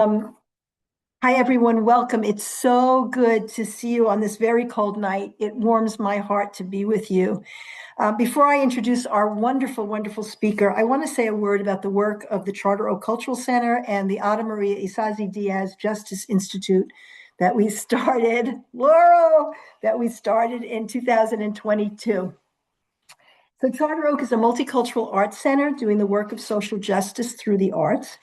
Hi, everyone. Welcome. It's so good to see you on this very cold night. It warms my heart to be with you. Before I introduce our wonderful, wonderful speaker, I want to say a word about the work of the Charter Oak Cultural Center and the Ada Maria Isasi-Diaz Justice Institute that we started, Laurel, that we started in 2022. So Charter Oak is a multicultural arts center doing the work of social justice through the arts.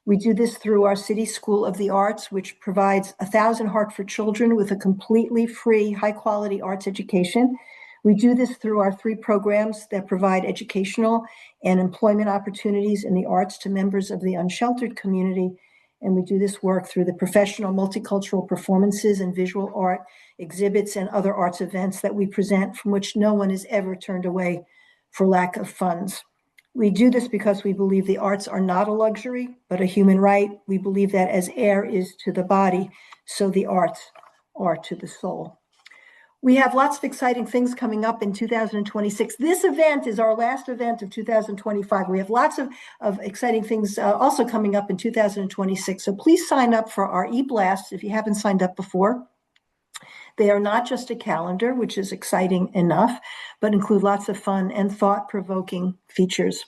We do this through our City School of the Arts, which provides 1,000 Hartford children with a completely free, high-quality arts education. We do this through our 3 programs that provide educational and employment opportunities in the arts to members of the unsheltered community. And we do this work through the professional multicultural performances and visual art exhibits and other arts events that we present, from which no one is ever turned away for lack of funds. We do this because we believe the arts are not a luxury, but a human right. We believe that as air is to the body, so the arts are to the soul. We have lots of exciting things coming up in 2026. This event is our last event of 2025. We have lots of exciting things also coming up in 2026. So please sign up for our e-blasts if you haven't signed up before. They are not just a calendar, which is exciting enough, but include lots of fun and thought-provoking features.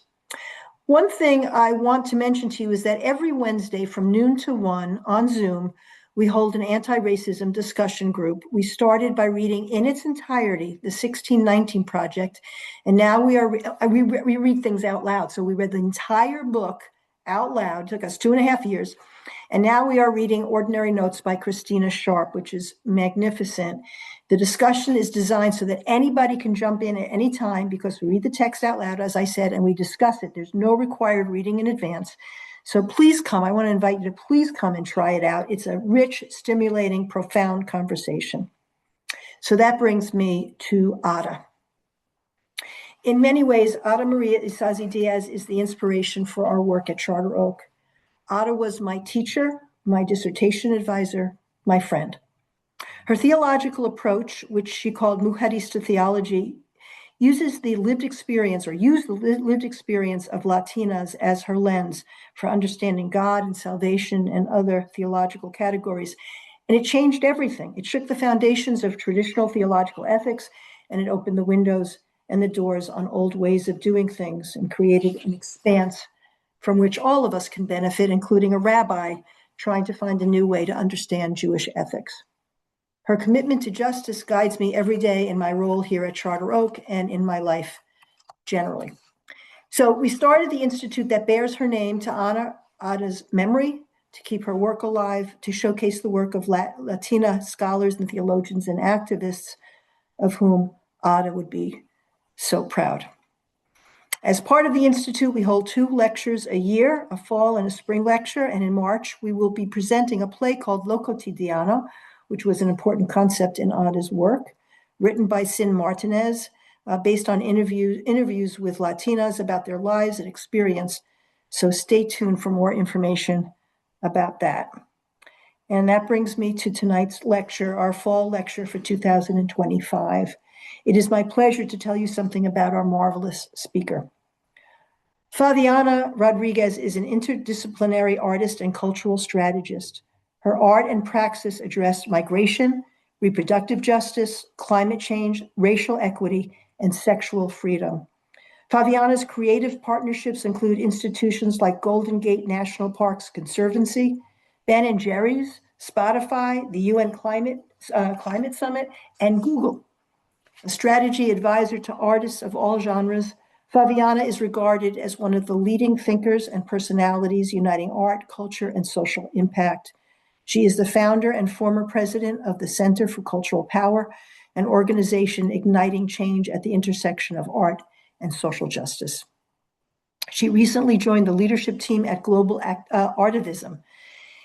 One thing I want to mention to you is that every Wednesday from noon to 1 on Zoom, we hold an anti-racism discussion group. We started by reading in its entirety the 1619 Project, and now we read things out loud. So we read the entire book out loud. It took us 2.5 years. And now we are reading Ordinary Notes by Christina Sharp, which is magnificent. The discussion is designed so that anybody can jump in at any time because we read the text out loud, as I said, and we discuss it. There's no required reading in advance. So please come. I want to invite you to please come and try it out. It's a rich, stimulating, profound conversation. So that brings me to Ada. In many ways, Ada Maria Isasi-Diaz is the inspiration for our work at Charter Oak. Ada was my teacher, my dissertation advisor, my friend. Her theological approach, which she called Mujerista theology, used the lived experience of Latinas as her lens for understanding God and salvation and other theological categories. And it changed everything. It shook the foundations of traditional theological ethics, and it opened the windows and the doors on old ways of doing things and created an expanse from which all of us can benefit, including a rabbi trying to find a new way to understand Jewish ethics. Her commitment to justice guides me every day in my role here at Charter Oak and in my life generally. So we started the institute that bears her name to honor Ada's memory, to keep her work alive, to showcase the work of Latina scholars and theologians and activists, of whom Ada would be so proud. As part of the Institute, we hold 2 lectures a year, a fall and a spring lecture, and in March, we will be presenting a play called Lo Cotidiano, which was an important concept in Ada's work, written by Sin Martinez, based on interviews with Latinas about their lives and experience. So stay tuned for more information about that. And that brings me to tonight's lecture, our fall lecture for 2025. It is my pleasure to tell you something about our marvelous speaker. Favianna Rodriguez is an interdisciplinary artist and cultural strategist. Her art and praxis address migration, reproductive justice, climate change, racial equity, and sexual freedom. Favianna's creative partnerships include institutions like Golden Gate National Parks Conservancy, Ben & Jerry's, Spotify, the UN Climate Summit, and Google. A strategy advisor to artists of all genres, Favianna is regarded as one of the leading thinkers and personalities uniting art, culture, and social impact. She is the founder and former president of the Center for Cultural Power, an organization igniting change at the intersection of art and social justice. She recently joined the leadership team at Global Artivism.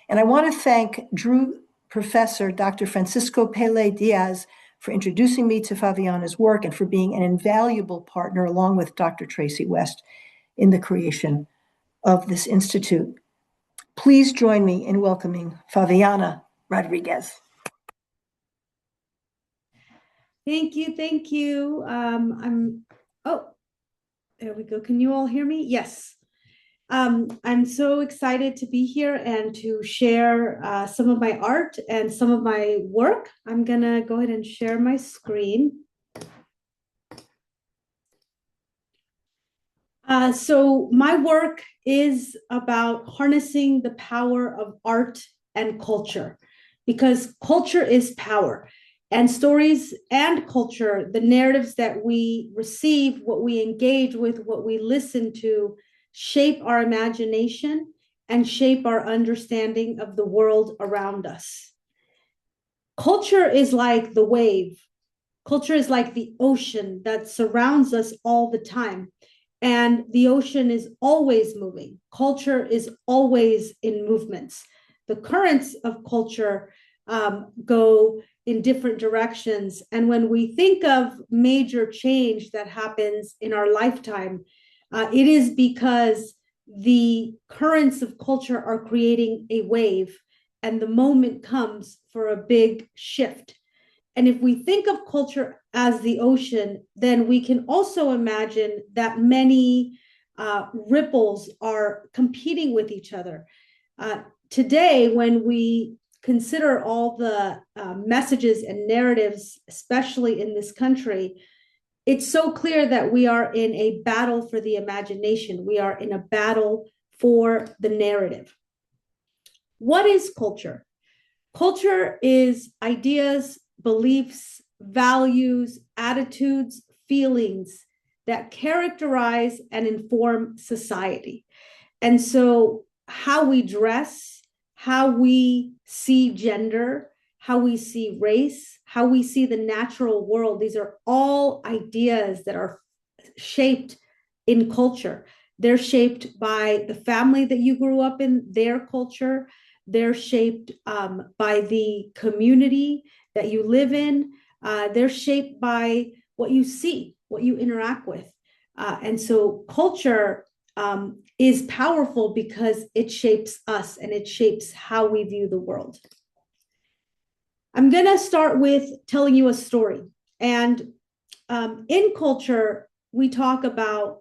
And I want to thank Drew Professor Dr. Francisco Pele Diaz for introducing me to Favianna's work and for being an invaluable partner along with Dr. Tracy West in the creation of this institute. Please join me in welcoming Favianna Rodriguez. Thank you, thank you. Oh, there we go. Can you all hear me? Yes. I'm so excited to be here and to share some of my art and some of my work. I'm gonna go ahead and share my screen. So my work is about harnessing the power of art and culture, because culture is power, and stories and culture, the narratives that we receive, what we engage with, what we listen to, shape our imagination and shape our understanding of the world around us. Culture is like the wave. Culture is like the ocean that surrounds us all the time. And the ocean is always moving. Culture is always in movements. The currents of culture go in different directions. And when we think of major change that happens in our lifetime, it is because the currents of culture are creating a wave, and the moment comes for a big shift. And if we think of culture as the ocean, then we can also imagine that many ripples are competing with each other. Today, when we consider all the messages and narratives, especially in this country, it's so clear that we are in a battle for the imagination. We are in a battle for the narrative. What is culture? Culture is ideas, beliefs, values, attitudes, feelings that characterize and inform society. And so, how we dress, how we see gender, how we see race, how we see the natural world, these are all ideas that are shaped in culture. They're shaped by the family that you grew up in, their culture. They're shaped by the community that you live in. They're shaped by what you see, what you interact with. And so culture is powerful because it shapes us and it shapes how we view the world. I'm going to start with telling you a story. And in culture, we talk about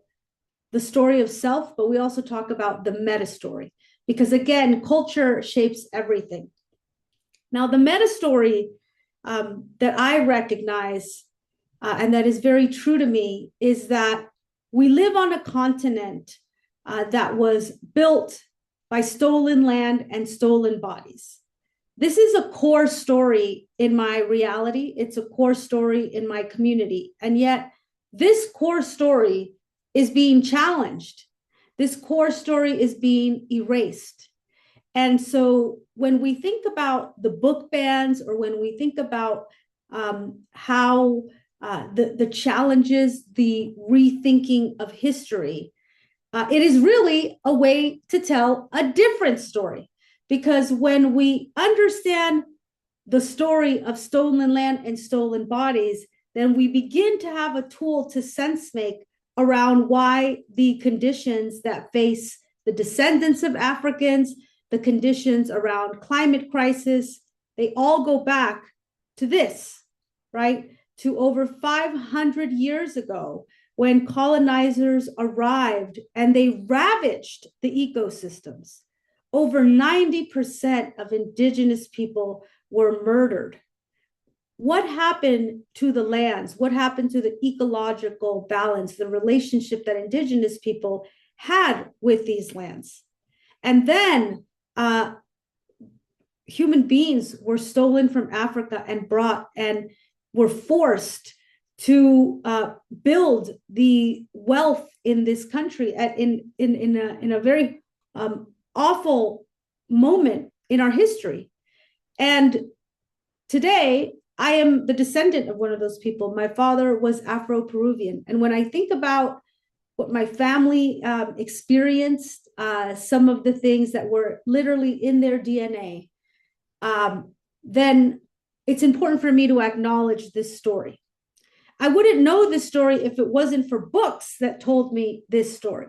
the story of self, but we also talk about the meta story, because again, culture shapes everything. Now, the meta story that I recognize and that is very true to me is that we live on a continent that was built by stolen land and stolen bodies. This is a core story in my reality. It's a core story in my community. And yet, this core story is being challenged. This core story is being erased. And so when we think about the book bans, or when we think about how the challenges, the rethinking of history, it is really a way to tell a different story. Because when we understand the story of stolen land and stolen bodies, then we begin to have a tool to sense make around why the conditions that face the descendants of Africans, the conditions around climate crisis, they all go back to this, right? To over 500 years ago, when colonizers arrived and they ravaged the ecosystems. Over 90% of indigenous people were murdered. What happened to the lands? What happened to the ecological balance, the relationship that indigenous people had with these lands? And then human beings were stolen from Africa and brought and were forced to build the wealth in this country in a very awful moment in our history. And today, I am the descendant of one of those people. My father was Afro-Peruvian. And when I think about what my family experienced, some of the things that were literally in their DNA, then it's important for me to acknowledge this story. I wouldn't know this story if it wasn't for books that told me this story.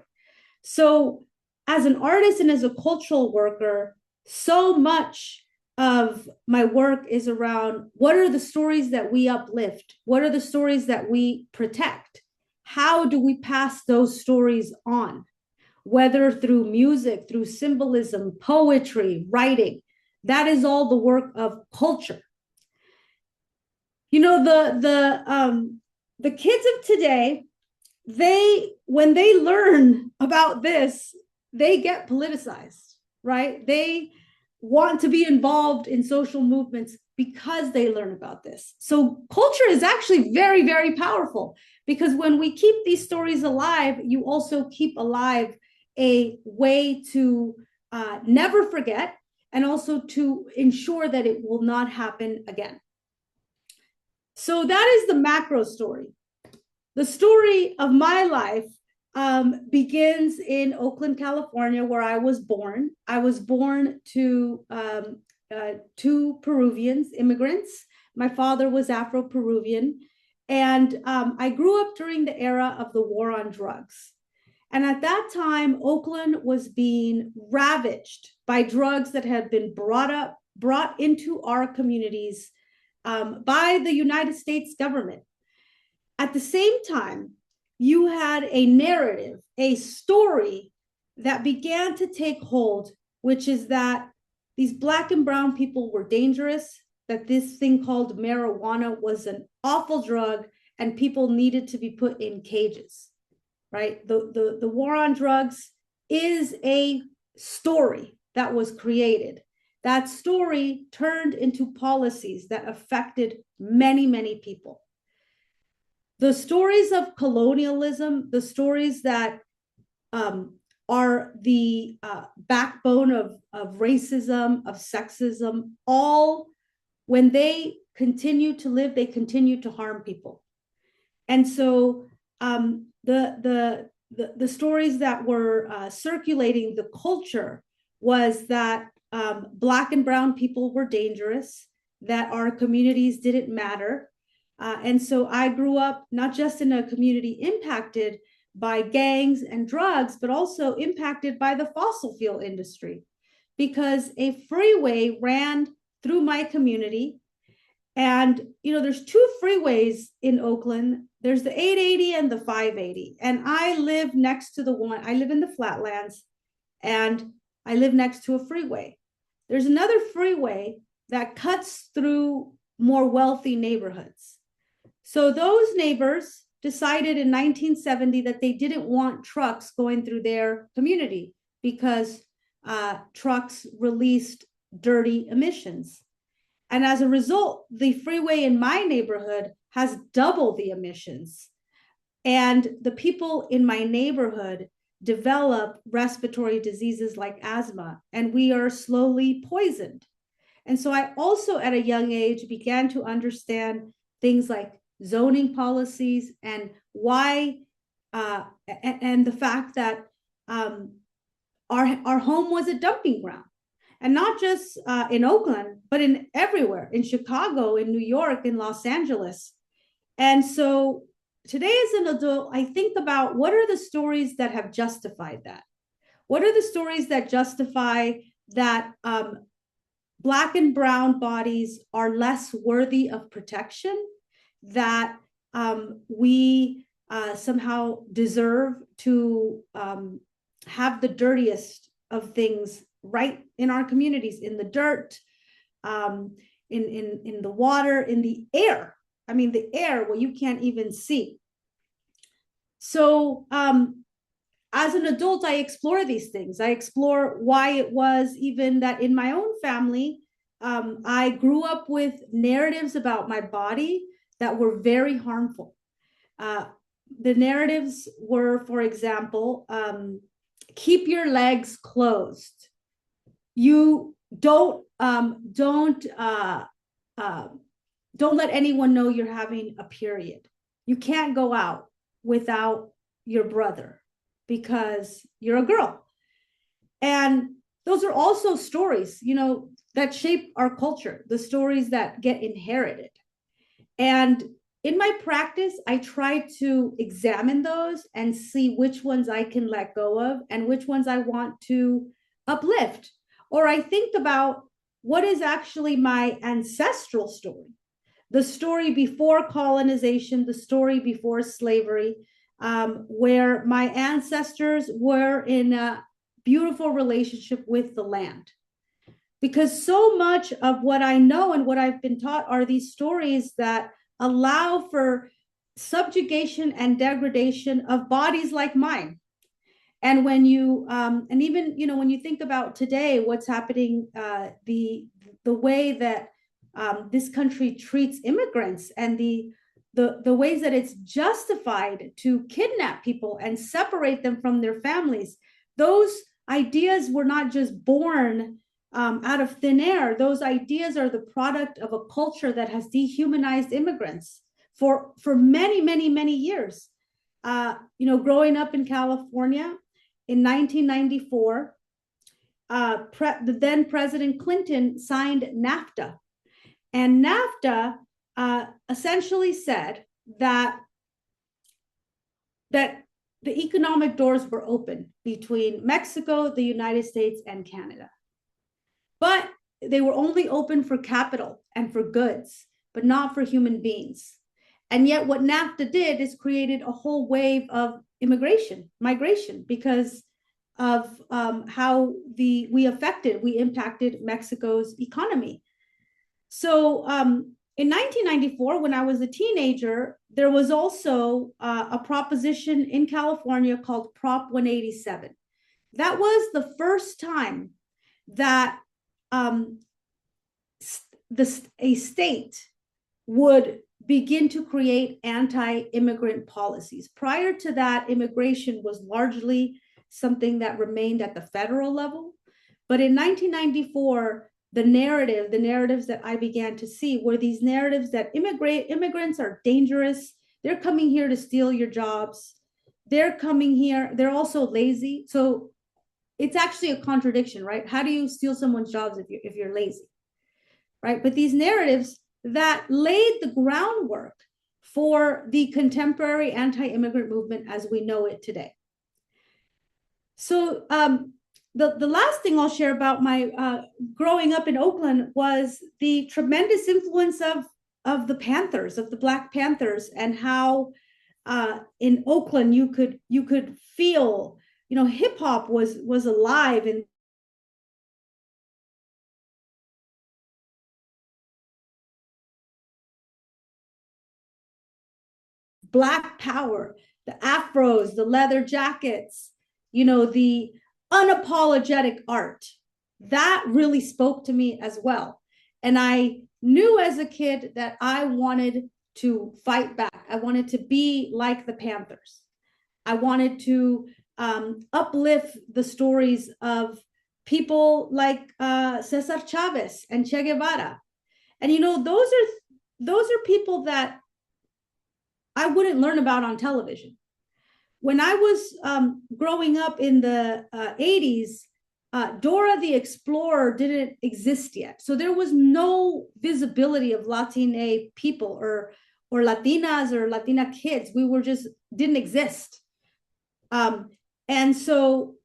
So as an artist and as a cultural worker, so much of my work is around what are the stories that we uplift? What are the stories that we protect? How do we pass those stories on? whether through music, through symbolism, poetry, writing. That is all the work of culture. You know, the kids of today, when they learn about this, they get politicized, right? They want to be involved in social movements because they learn about this. So culture is actually very, very powerful, because when we keep these stories alive, you also keep alive a way to never forget, and also to ensure that it will not happen again. So that is the macro story. The story of my life begins in Oakland, California, where I was born. I was born to two Peruvians, immigrants. My father was Afro-Peruvian. And I grew up during the era of the war on drugs. And at that time, Oakland was being ravaged by drugs that had been brought into our communities by the United States government. At the same time, you had a narrative, a story that began to take hold, which is that these Black and brown people were dangerous, that this thing called marijuana was an awful drug, and people needed to be put in cages, right? The war on drugs is a story that was created. That story turned into policies that affected many, many people. The stories of colonialism, the stories that are the backbone of racism, of sexism, all, when they continue to live, they continue to harm people. And so the stories that were circulating the culture was that Black and brown people were dangerous, that our communities didn't matter. And so I grew up not just in a community impacted by gangs and drugs, but also impacted by the fossil fuel industry, because a freeway ran through my community. And, you know, there's two freeways in Oakland. There's the 880 and the 580. And I live next to the one, I live in the flatlands, and I live next to a freeway. There's another freeway that cuts through more wealthy neighborhoods. So those neighbors decided in 1970 that they didn't want trucks going through their community because trucks released dirty emissions. And as a result, the freeway in my neighborhood has double the emissions. And the people in my neighborhood develop respiratory diseases like asthma, and we are slowly poisoned. And so I also, at a young age, began to understand things like zoning policies and why, and the fact that our home was a dumping ground. And not just in Oakland, but in everywhere, in Chicago, in New York, in Los Angeles. And so today as an adult, I think about what are the stories that have justified that? What are the stories that justify that Black and brown bodies are less worthy of protection, that we somehow deserve to have the dirtiest of things right in our communities, in the dirt, in the water, in the air. I mean, the air where you can't even see. So as an adult, I explore these things. I explore why it was even that in my own family, I grew up with narratives about my body that were very harmful. The narratives were, for example, keep your legs closed. You don't let anyone know you're having a period. You can't go out without your brother because you're a girl. And those are also stories, you know, that shape our culture, the stories that get inherited. And in my practice, I try to examine those and see which ones I can let go of and which ones I want to uplift. Or I think about what is actually my ancestral story, the story before colonization, the story before slavery, where my ancestors were in a beautiful relationship with the land. Because so much of what I know and what I've been taught are these stories that allow for subjugation and degradation of bodies like mine. And when you, and even, you know, when you think about today, what's happening, the way that this country treats immigrants and the ways that it's justified to kidnap people and separate them from their families, those ideas were not just born out of thin air. Those ideas are the product of a culture that has dehumanized immigrants for many, many, many years. You know, growing up in California in 1994, the then President Clinton signed NAFTA. And NAFTA essentially said that the economic doors were open between Mexico, the United States, and Canada. But they were only open for capital and for goods, but not for human beings. And yet what NAFTA did is created a whole wave of migration, because of how we impacted Mexico's economy. So in 1994, when I was a teenager, there was also a proposition in California called Prop 187. That was the first time that a state would begin to create anti-immigrant policies. Prior to that, immigration was largely something that remained at the federal level. But in 1994, the narratives that I began to see were these narratives that immigrants are dangerous. They're coming here to steal your jobs. They're coming here. They're also lazy. So it's actually a contradiction, right? How do you steal someone's jobs if you're lazy, right? But these narratives that laid the groundwork for the contemporary anti-immigrant movement as we know it today. So the last thing I'll share about my growing up in Oakland was the tremendous influence of the Panthers, of the Black Panthers, and how in Oakland you could feel, you know, hip hop was alive in Black power, the afros, the leather jackets, you know, the unapologetic art. That really spoke to me as well. And I knew as a kid that I wanted to fight back. I wanted to be like the Panthers. I wanted to uplift the stories of people like Cesar Chavez and Che Guevara. And, you know, those are people that I wouldn't learn about on television. When I was growing up in the 80s, Dora the Explorer didn't exist yet. So there was no visibility of Latina people or Latinas or Latina kids. We were just didn't exist. And so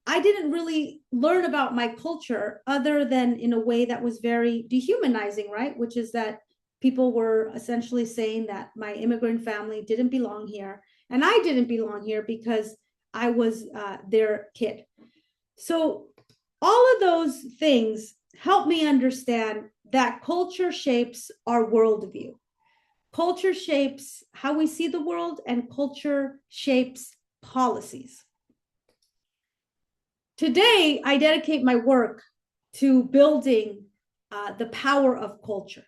I didn't really learn about my culture other than in a way that was very dehumanizing, right? Which is that people were essentially saying that my immigrant family didn't belong here. And I didn't belong here because I was their kid. So all of those things help me understand that culture shapes our worldview. Culture shapes how we see the world, and culture shapes policies. Today, I dedicate my work to building the power of culture,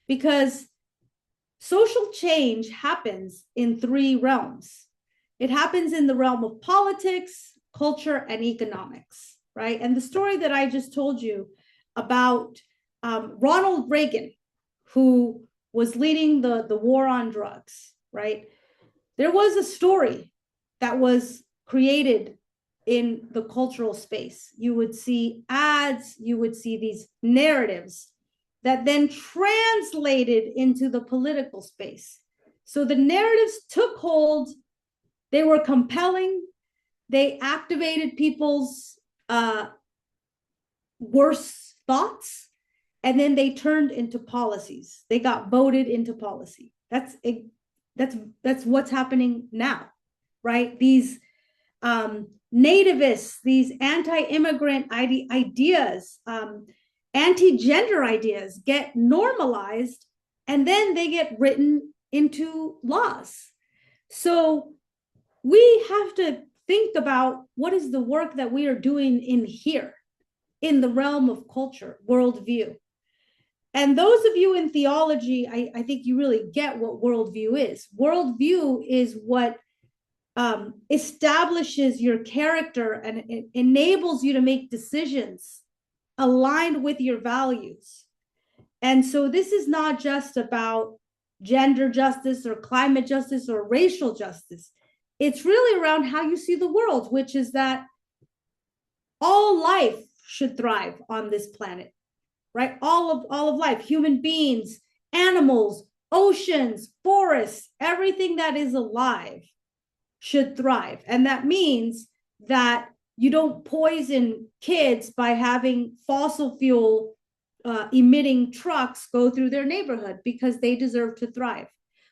because social change happens in three realms. It happens in the realm of politics, culture, and economics, right? And the story that I just told you about Ronald Reagan, who was leading the war on drugs, right? There was a story that was created in the cultural space. You would see ads, you would see these narratives that then translated into the political space. So the narratives took hold, they were compelling, they activated people's worst thoughts, and then they turned into policies. They got voted into policy. That's what's happening now, right? These nativists, these anti-immigrant ideas, anti-gender ideas get normalized, and then they get written into laws. So we have to think about what is the work that we are doing in here, in the realm of culture, worldview. And those of you in theology, I think you really get what worldview is. Worldview is what establishes your character, and it enables you to make decisions aligned with your values. And so this is not just about gender justice or climate justice or racial justice. It's really around how you see the world, which is that all life should thrive on this planet, right? All of life, human beings, animals, oceans, forests, everything that is alive should thrive. And that means that you don't poison kids by having fossil fuel emitting trucks go through their neighborhood, because they deserve to thrive.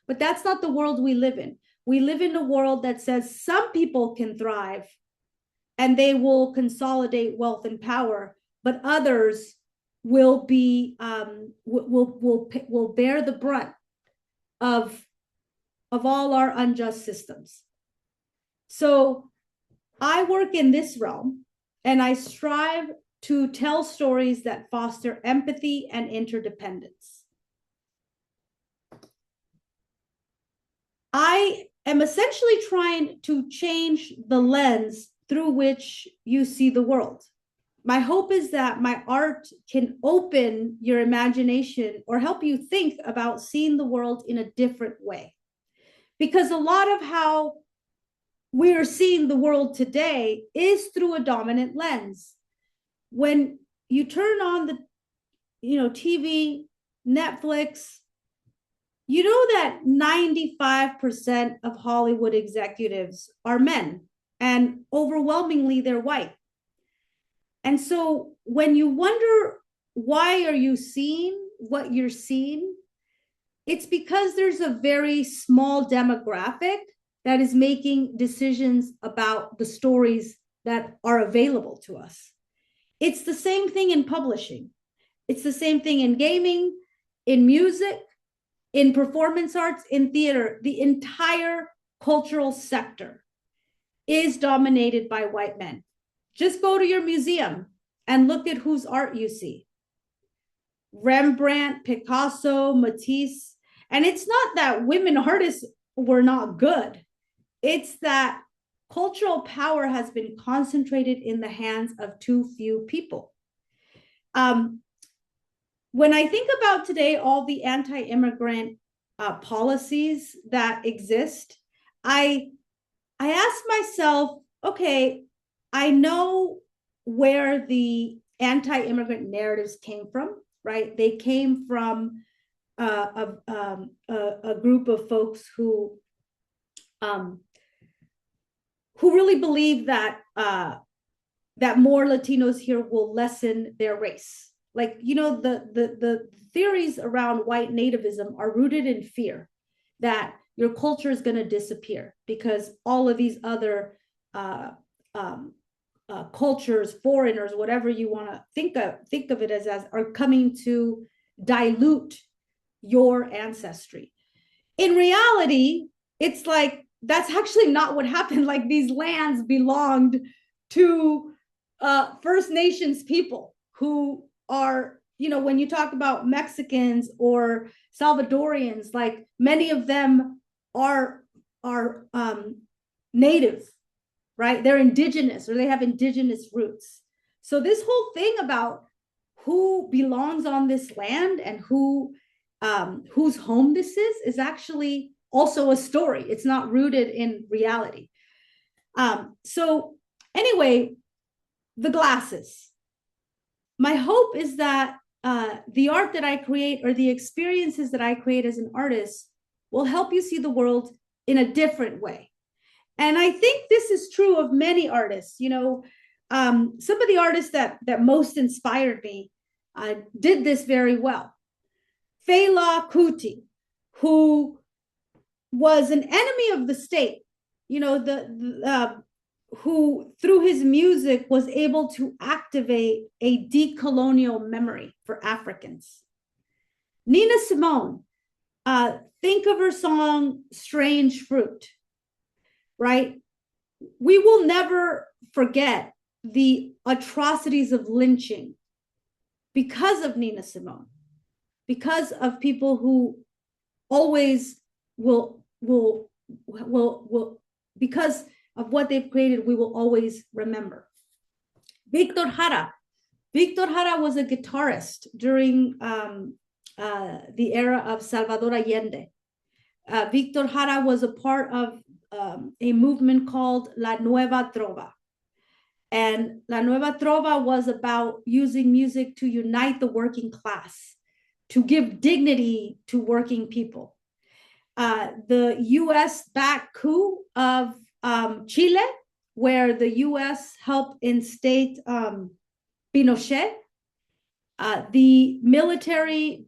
But that's not the world we live in. We live in a world that says some people can thrive and they will consolidate wealth and power, but others will be will bear the brunt of all our unjust systems. So I work in this realm, and I strive to tell stories that foster empathy and interdependence. I am essentially trying to change the lens through which you see the world. My hope is that my art can open your imagination or help you think about seeing the world in a different way. Because a lot of how we're seeing the world today is through a dominant lens. When you turn on the TV, Netflix, you know that 95% of Hollywood executives are men, and overwhelmingly they're white. And so when you wonder why are you seeing what you're seeing, it's because there's a very small demographic that is making decisions about the stories that are available to us. It's the same thing in publishing. It's the same thing in gaming, in music, in performance arts, in theater. The entire cultural sector is dominated by white men. Just go to your museum and look at whose art you see. Rembrandt, Picasso, Matisse. And it's not that women artists were not good. It's that cultural power has been concentrated in the hands of too few people. When I think about today, all the anti-immigrant policies that exist, I ask myself, okay, I know where the anti-immigrant narratives came from, right? They came from a group of folks who really believe that that more Latinos here will lessen their race. Like, the theories around white nativism are rooted in fear that your culture is going to disappear because all of these other cultures, foreigners, whatever you want to think of it as are coming to dilute your ancestry. In reality, it's like that's actually not what happened. Like, these lands belonged to First Nations people who are, when you talk about Mexicans or Salvadorians, like many of them are native, right? They're indigenous, or they have indigenous roots. So this whole thing about who belongs on this land and whose home this is actually also a story. It's not rooted in reality. So anyway, the glasses. My hope is that the art that I create, or the experiences that I create as an artist, will help you see the world in a different way. And I think this is true of many artists. Some of the artists that most inspired me did this very well. Fela Kuti, who was an enemy of the state, who through his music was able to activate a decolonial memory for Africans. Nina Simone, think of her song Strange Fruit, right? We will never forget the atrocities of lynching because of Nina Simone, because of people who always will because of what they've created, we will always remember. Victor Jara. Victor Jara was a guitarist during the era of Salvador Allende. Victor Jara was a part of a movement called La Nueva Trova. And La Nueva Trova was about using music to unite the working class, to give dignity to working people. The US-backed coup of Chile, where the US helped instate Pinochet, the military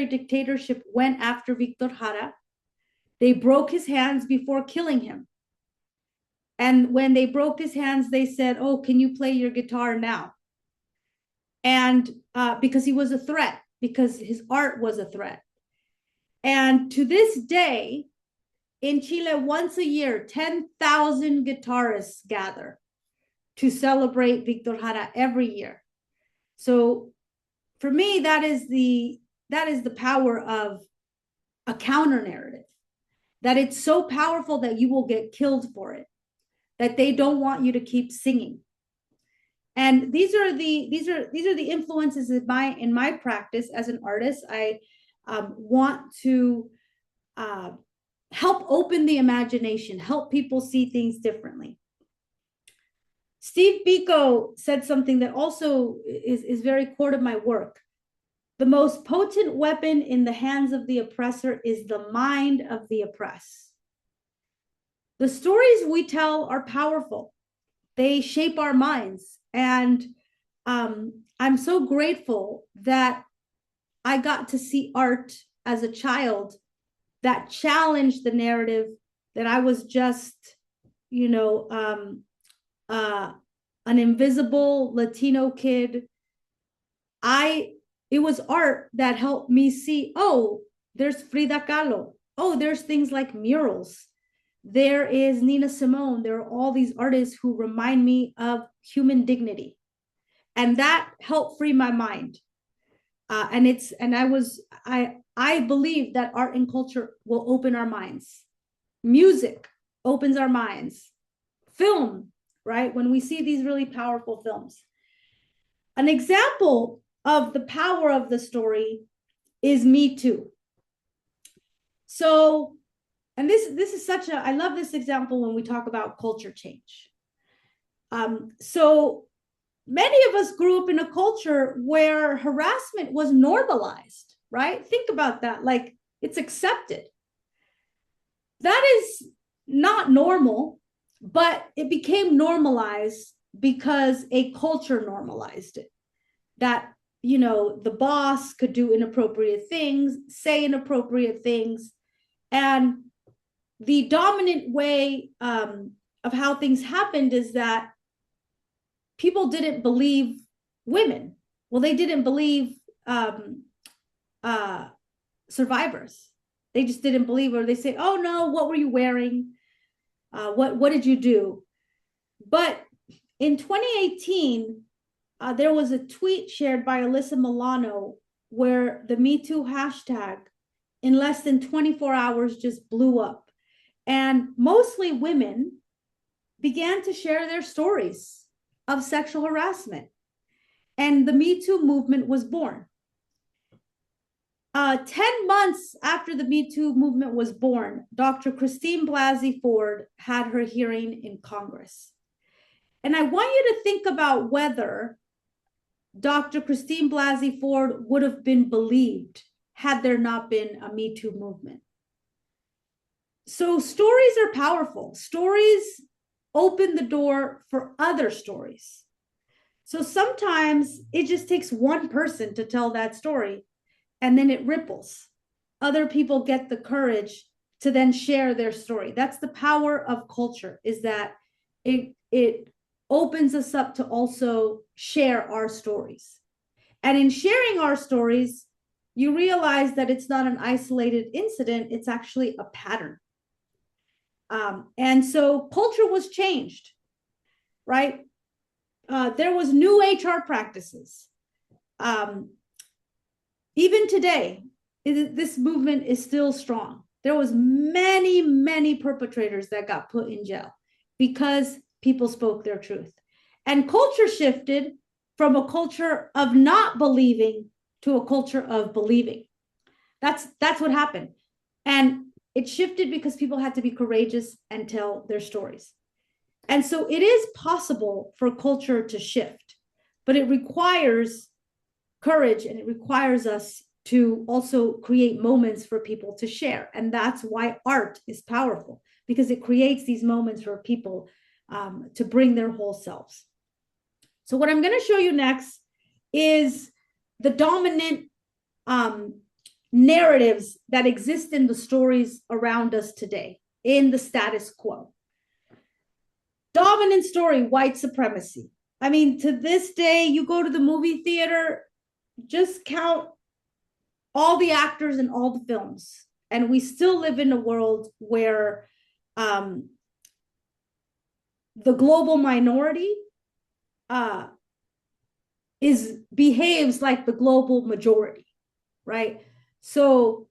dictatorship went after Victor Jara. They broke his hands before killing him. And when they broke his hands, they said, "Oh, can you play your guitar now?" And because he was a threat, because his art was a threat. And to this day, in Chile, once a year, 10,000 guitarists gather to celebrate Victor Jara every year. So for me, that is the power of a counter narrative, that it's so powerful that you will get killed for it, that they don't want you to keep singing. And these are the influences in my practice as an artist. I want to help open the imagination, help people see things differently. Steve Biko said something that also is very core to my work. The most potent weapon in the hands of the oppressor is the mind of the oppressed. The stories we tell are powerful. They shape our minds. And I'm so grateful that I got to see art as a child that challenged the narrative that I was just, an invisible Latino kid. It was art that helped me see, oh, there's Frida Kahlo. Oh, there's things like murals. There is Nina Simone. There are all these artists who remind me of human dignity. And that helped free my mind. I believe that art and culture will open our minds. Music opens our minds. Film, right? When we see these really powerful films. An example of the power of the story is Me Too. So, and this is I love this example when we talk about culture change. So many of us grew up in a culture where harassment was normalized, right? Think about that, like it's accepted. That is not normal, but it became normalized because a culture normalized it. That, the boss could do inappropriate things, say inappropriate things. And the dominant way of how things happened is that people didn't believe women. Well, they didn't believe survivors. They just didn't believe her. They say, "Oh no, what were you wearing? What did you do?" But in 2018, there was a tweet shared by Alyssa Milano where the Me Too hashtag in less than 24 hours just blew up. And mostly women began to share their stories of sexual harassment. And the Me Too movement was born. 10 months after the Me Too movement was born, Dr. Christine Blasey Ford had her hearing in Congress. And I want you to think about whether Dr. Christine Blasey Ford would have been believed had there not been a Me Too movement. So stories are powerful. Stories open the door for other stories. So sometimes it just takes one person to tell that story, and then it ripples. Other people get the courage to then share their story. That's the power of culture, is that it opens us up to also share our stories. And in sharing our stories, you realize that it's not an isolated incident, it's actually a pattern. And so culture was changed, right? There was new HR practices. Even today, this movement is still strong. There was many perpetrators that got put in jail because people spoke their truth. And culture shifted from a culture of not believing to a culture of believing. That's what happened. And it shifted because people had to be courageous and tell their stories. And so it is possible for culture to shift, but it requires courage, and it requires us to also create moments for people to share. And that's why art is powerful, because it creates these moments for people to bring their whole selves. So what I'm going to show you next is the dominant narratives that exist in the stories around us today, in the status quo. Dominant story, white supremacy. I mean, to this day, you go to the movie theater, just count all the actors in all the films, and we still live in a world where the global minority behaves like the global majority, right? So,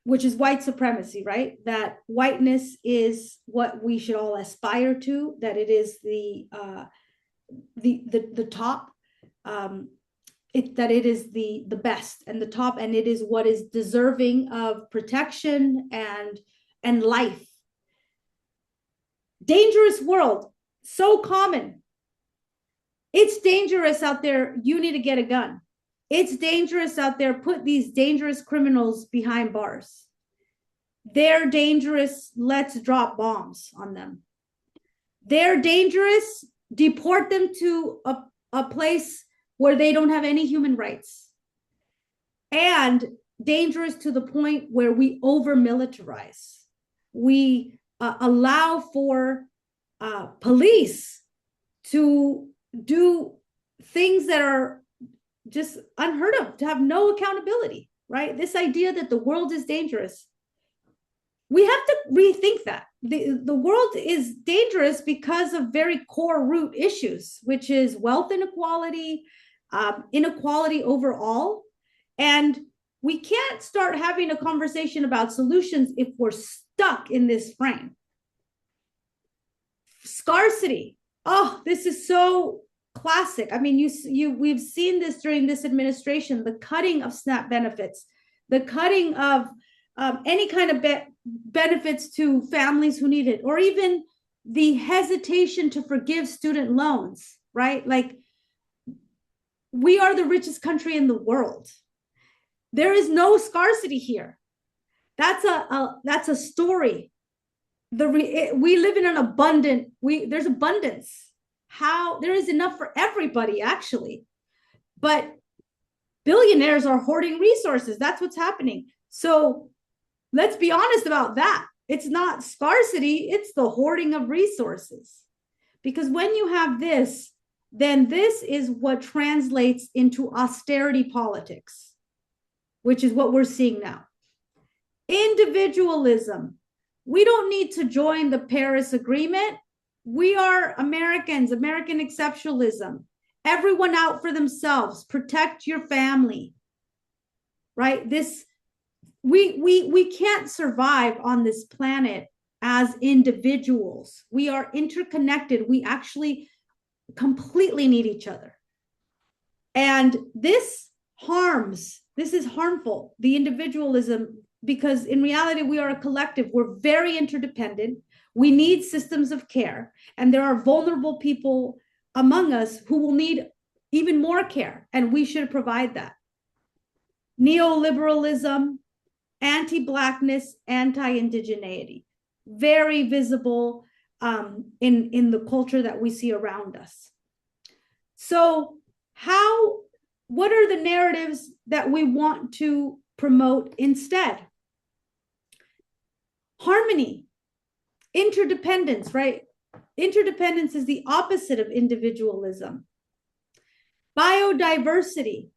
which is white supremacy, right? That whiteness is what we should all aspire to, that it is the top, that it is the best and the top, and it is what is deserving of protection and life. Dangerous world, so common. It's dangerous out there, you need to get a gun. It's dangerous out there, put these dangerous criminals behind bars. They're dangerous, let's drop bombs on them. They're dangerous, deport them to a place where they don't have any human rights. And dangerous to the point where we over-militarize. We allow for police to do things that are just unheard of, to have no accountability, right? This idea that the world is dangerous. We have to rethink that. The world is dangerous because of very core root issues, which is wealth inequality, inequality overall. And we can't start having a conversation about solutions if we're stuck in this frame. Scarcity. Oh, this is so classic. I mean, we've seen this during this administration, the cutting of SNAP benefits, the cutting of any kind of benefits to families who need it, or even the hesitation to forgive student loans, right? Like, we are the richest country in the world. There is no scarcity here. That's a story. We live in an there's abundance. There is enough for everybody, actually. But billionaires are hoarding resources. That's what's happening. So let's be honest about that. It's not scarcity, it's the hoarding of resources. Because when you have this, then this is what translates into austerity politics, which is what we're seeing now. Individualism. We don't need to join the Paris Agreement. We are Americans, American exceptionalism. Everyone out for themselves. Protect your family, right? We can't survive on this planet as individuals. We are interconnected. We actually completely need each other. And this is harmful, the individualism, because in reality, we are a collective. We're very interdependent. We need systems of care. And there are vulnerable people among us who will need even more care, and we should provide that. Neoliberalism, anti-Blackness, anti-indigeneity, very visible in the culture that we see around us. So what are the narratives that we want to promote instead? Harmony, interdependence, right? Interdependence is the opposite of individualism. Biodiversity.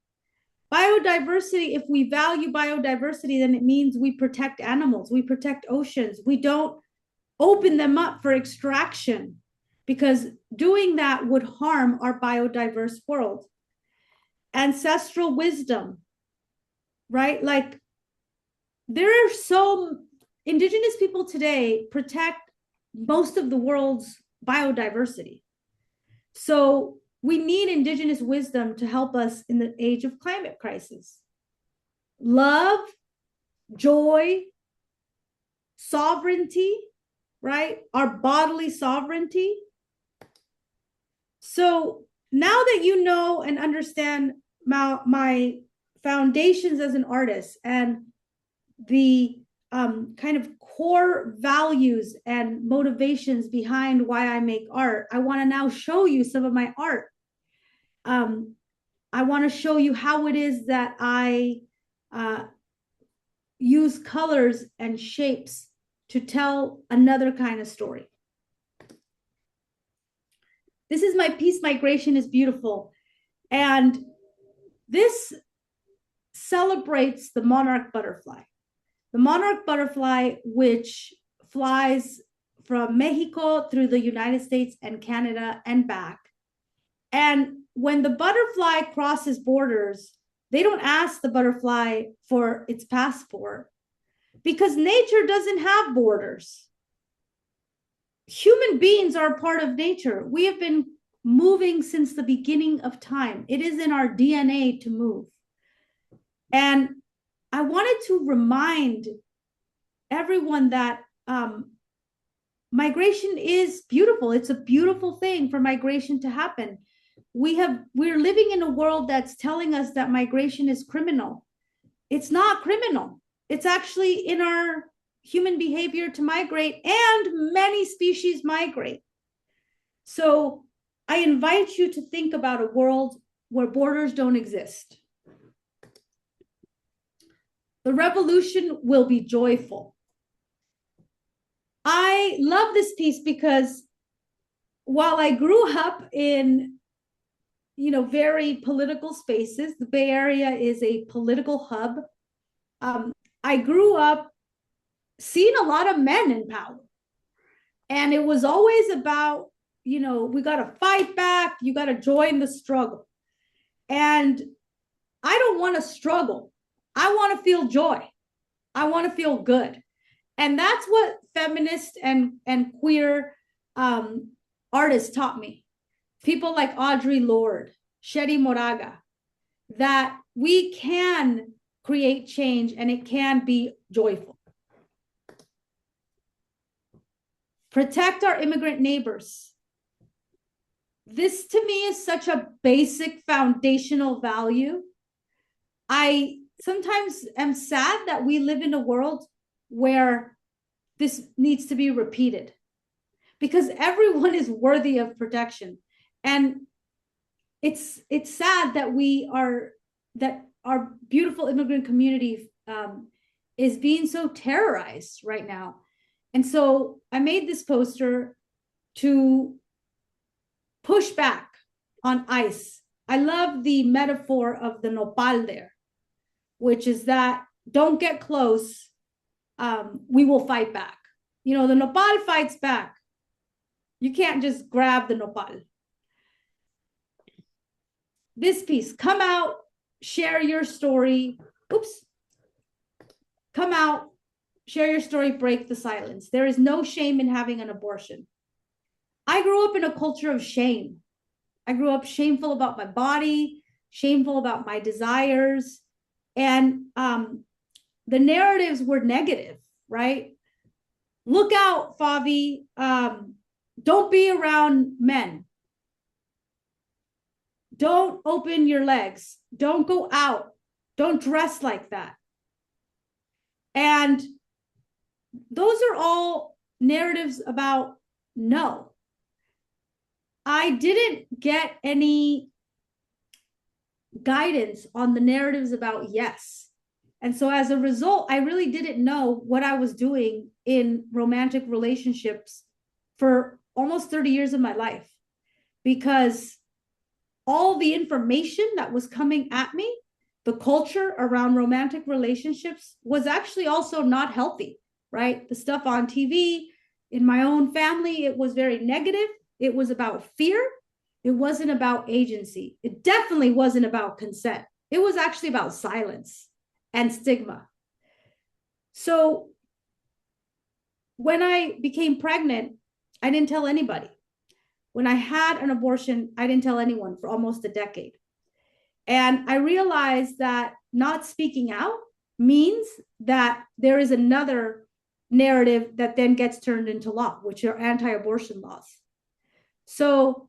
Biodiversity, if we value biodiversity, then it means we protect animals, we protect oceans, we don't open them up for extraction, because doing that would harm our biodiverse world. Ancestral wisdom, right? Like, there are so indigenous people today protect most of the world's biodiversity. So we need indigenous wisdom to help us in the age of climate crisis. Love, joy, sovereignty, right? Our bodily sovereignty. So now that you know and understand my foundations as an artist and the kind of core values and motivations behind why I make art, I want to now show you some of my art. I want to show you how it is that I use colors and shapes to tell another kind of story. This is my piece, Migration is Beautiful. And this celebrates the monarch butterfly. The monarch butterfly, which flies from Mexico through the United States and Canada and back. And when the butterfly crosses borders, they don't ask the butterfly for its passport, because nature doesn't have borders. Human beings are a part of nature. We have been moving since the beginning of time. It is in our DNA to move. And I wanted to remind everyone that migration is beautiful. It's a beautiful thing for migration to happen. We're living in a world that's telling us that migration is criminal. It's not criminal. It's actually in our human behavior to migrate, and many species migrate. So I invite you to think about a world where borders don't exist. The revolution will be joyful. I love this piece because while I grew up in, very political spaces, the Bay Area is a political hub. I grew up seeing a lot of men in power. And it was always about, we got to fight back. You got to join the struggle. And I don't want to struggle. I want to feel joy. I want to feel good. And that's what feminist and queer artists taught me. People like Audre Lorde, Shetty Moraga, that we can create change and it can be joyful. Protect our immigrant neighbors. This to me is such a basic foundational value. I sometimes am sad that we live in a world where this needs to be repeated, because everyone is worthy of protection. And it's sad that our beautiful immigrant community is being so terrorized right now. And so I made this poster to push back on ICE. I love the metaphor of the nopal there, which is that don't get close, we will fight back. The nopal fights back. You can't just grab the nopal. This piece, come out, share your story. Oops. Come out, share your story, break the silence. There is no shame in having an abortion. I grew up in a culture of shame. I grew up shameful about my body, shameful about my desires. And the narratives were negative, right? Look out, Favi. Don't be around men. Don't open your legs. Don't go out. Don't dress like that. And those are all narratives about no. I didn't get any guidance on the narratives about yes. And so as a result, I really didn't know what I was doing in romantic relationships for almost 30 years of my life, because all the information that was coming at me, the culture around romantic relationships was actually also not healthy, right? The stuff on TV, in my own family, it was very negative. It was about fear. It wasn't about agency. It definitely wasn't about consent. It was actually about silence and stigma. So when I became pregnant, I didn't tell anybody. When I had an abortion, I didn't tell anyone for almost a decade. And I realized that not speaking out means that there is another narrative that then gets turned into law, which are anti-abortion laws. So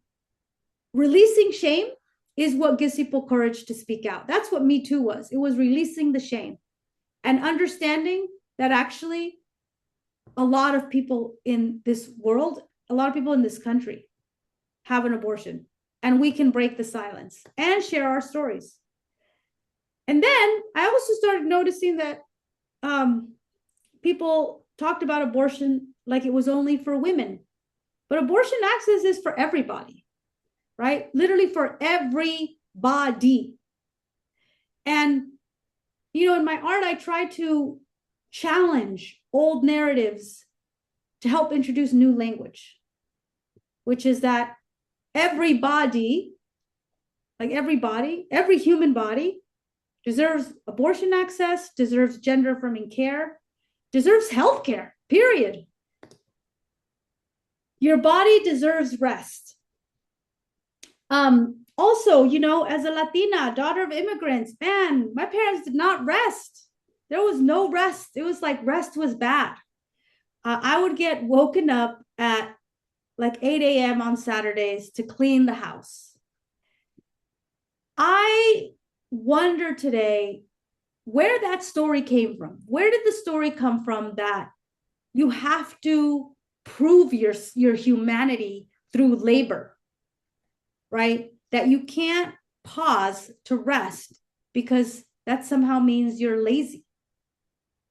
releasing shame is what gives people courage to speak out. That's what Me Too was. It was releasing the shame and understanding that actually a lot of people in this world, a lot of people in this country have an abortion, and we can break the silence and share our stories. And then I also started noticing that people talked about abortion like it was only for women, but abortion access is for everybody, right? Literally for everybody. And, you know, in my art, I try to challenge old narratives to help introduce new language, which is that everybody, like everybody, every human body deserves abortion access, deserves gender affirming care, deserves health care, period. Your body deserves rest. Also, you know, as a Latina, daughter of immigrants, man, my parents did not rest. There was no rest. It was like rest was bad. I would get woken up at like 8 a.m. on Saturdays to clean the house. I wonder today where that story came from. Where did the story come from that you have to prove your humanity through labor, right? That you can't pause to rest because that somehow means you're lazy.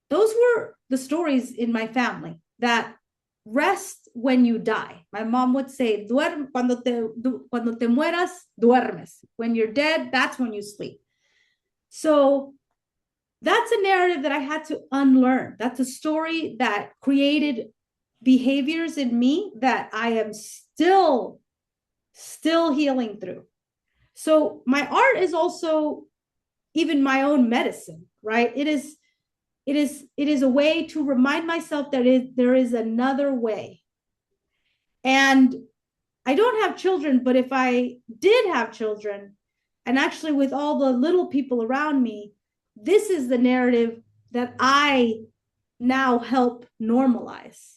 Those were the stories in my family, that rest when you die. My mom would say, cuando te mueras, duermes. When you're dead, that's when you sleep. So that's a narrative that I had to unlearn. That's a story that created behaviors in me that I am still healing through. So my art is also even my own medicine, right? It is a way to remind myself that there is another way. And I don't have children, but if I did have children, and actually with all the little people around me, this is the narrative that I now help normalize.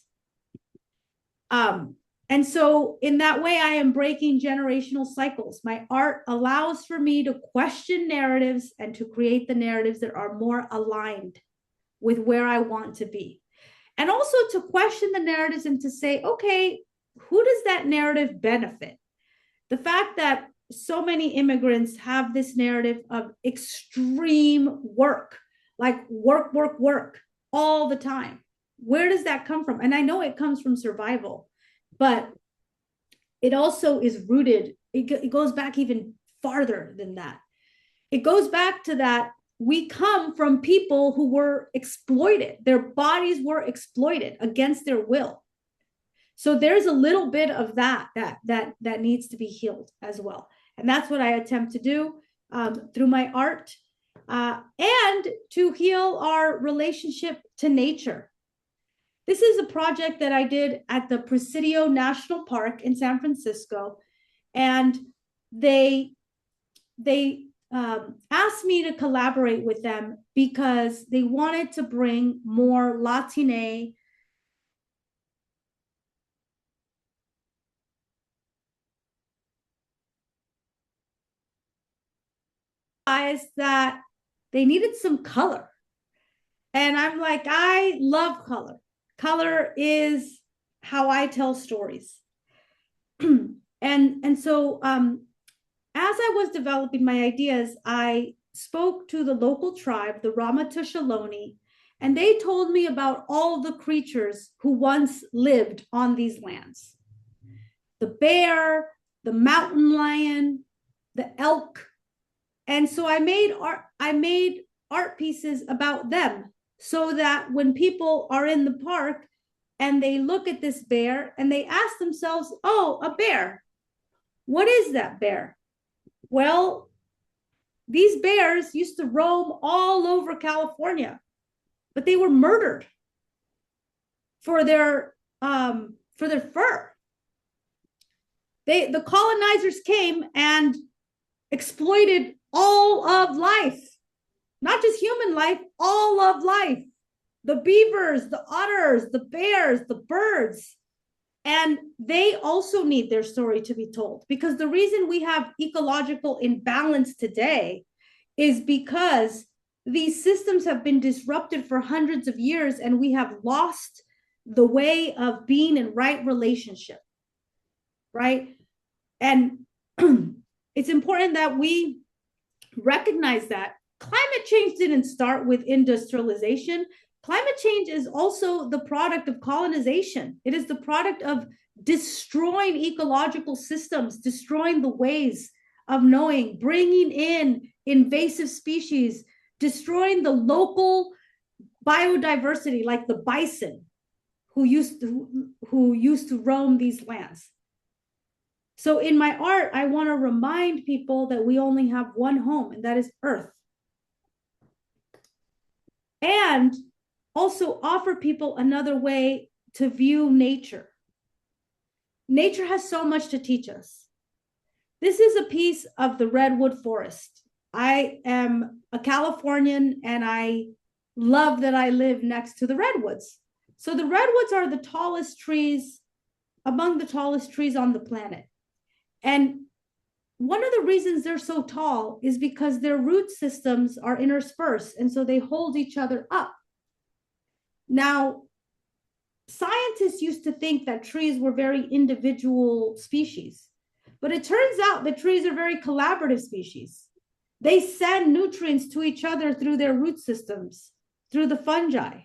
And so in that way, I am breaking generational cycles. My art allows for me to question narratives and to create the narratives that are more aligned with where I want to be. And also to question the narratives and to say, okay, who does that narrative benefit? The fact that so many immigrants have this narrative of extreme work, like work all the time. Where does that come from? And I know it comes from survival, but it also is rooted, it goes back even farther than that. It goes back to that we come from people who were exploited. Their bodies were exploited against their will. So there's a little bit of that needs to be healed as well. And that's what I attempt to do through my art and to heal our relationship to nature. This is a project that I did at the Presidio National Park in San Francisco. And they asked me to collaborate with them because they wanted to bring more Latinx that they needed some color. And I'm like, I love color. Color is how I tell stories. and so as I was developing my ideas, I spoke to the local tribe, the Ramaytush Ohlone, And they told me about all the creatures who once lived on these lands. The bear, the mountain lion, the elk. And so I made art pieces about them so that when people are in the park and they look at this bear and they ask themselves, oh, a bear. What is that bear? Well, these bears used to roam all over California, but they were murdered for their fur. The colonizers came and exploited all of life, not just human life, all of life. The beavers, the otters, the bears, the birds. And they also need their story to be told, because the reason we have ecological imbalance today is because these systems have been disrupted for hundreds of years and we have lost the way of being in right relationship, right? And it's important that we recognize that climate change didn't start with industrialization. Climate change is also the product of colonization. It is the product of destroying ecological systems, destroying the ways of knowing, bringing in invasive species, destroying the local biodiversity, like the bison who used to roam these lands. So in my art, I want to remind people that we only have one home, and that is Earth. And also offer people another way to view nature. Nature has so much to teach us. This is a piece of the redwood forest. I am a Californian and I love that I live next to the redwoods. So the redwoods are the tallest trees, among the tallest trees on the planet. And one of the reasons they're so tall is because their root systems are interspersed, and so they hold each other up. Now, scientists used to think that trees were very individual species, but it turns out that trees are very collaborative species. They send nutrients to each other through their root systems, through the fungi.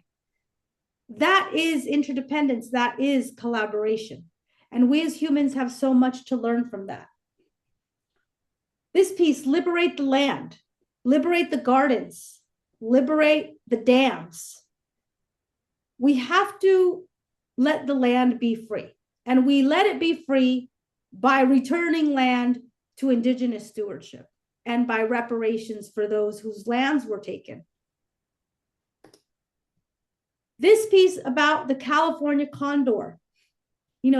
That is interdependence, that is collaboration. And we as humans have so much to learn from that. This piece, liberate the land, liberate the gardens, liberate the dams. We have to let the land be free. And we let it be free by returning land to indigenous stewardship and by reparations for those whose lands were taken. This piece about the California condor,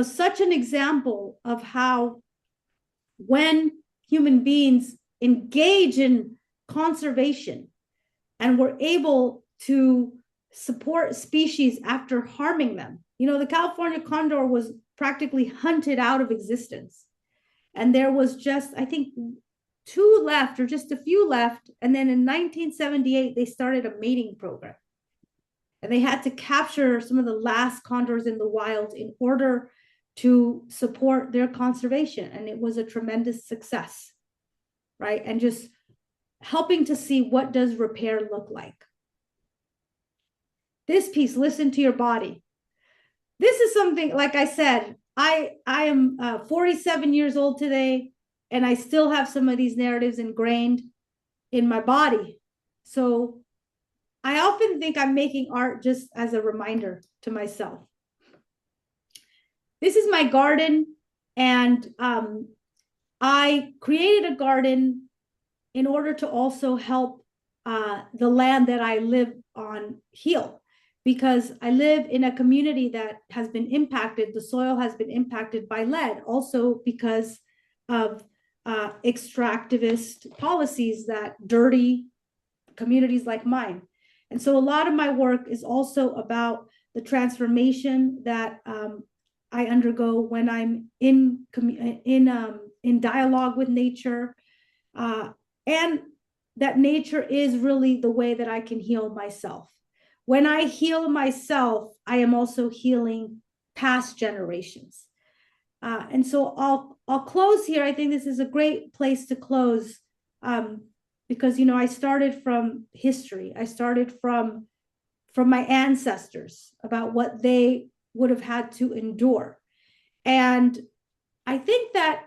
such an example of how when human beings engage in conservation and were able to support species after harming them. The California condor was practically hunted out of existence. And there was just, I think, 2 left or just a few left. And then in 1978, they started a mating program. And they had to capture some of the last condors in the wild in order to support their conservation. And it was a tremendous success, right? And just helping to see what does repair look like. This piece, listen to your body. This is something, like I said, I am 47 years old today, and I still have some of these narratives ingrained in my body. So I often think I'm making art just as a reminder to myself. This is my garden, and I created a garden in order to also help the land that I live on heal, because I live in a community that has been impacted. The soil has been impacted by lead, also because of extractivist policies that dirty communities like mine. And so a lot of my work is also about the transformation that I undergo when I'm in dialogue with nature, and that nature is really the way that I can heal myself. When I heal myself, I am also healing past generations. And so I'll close here. I think this is a great place to close, because I started from history. I started from from my ancestors about what they would have had to endure. And I think that,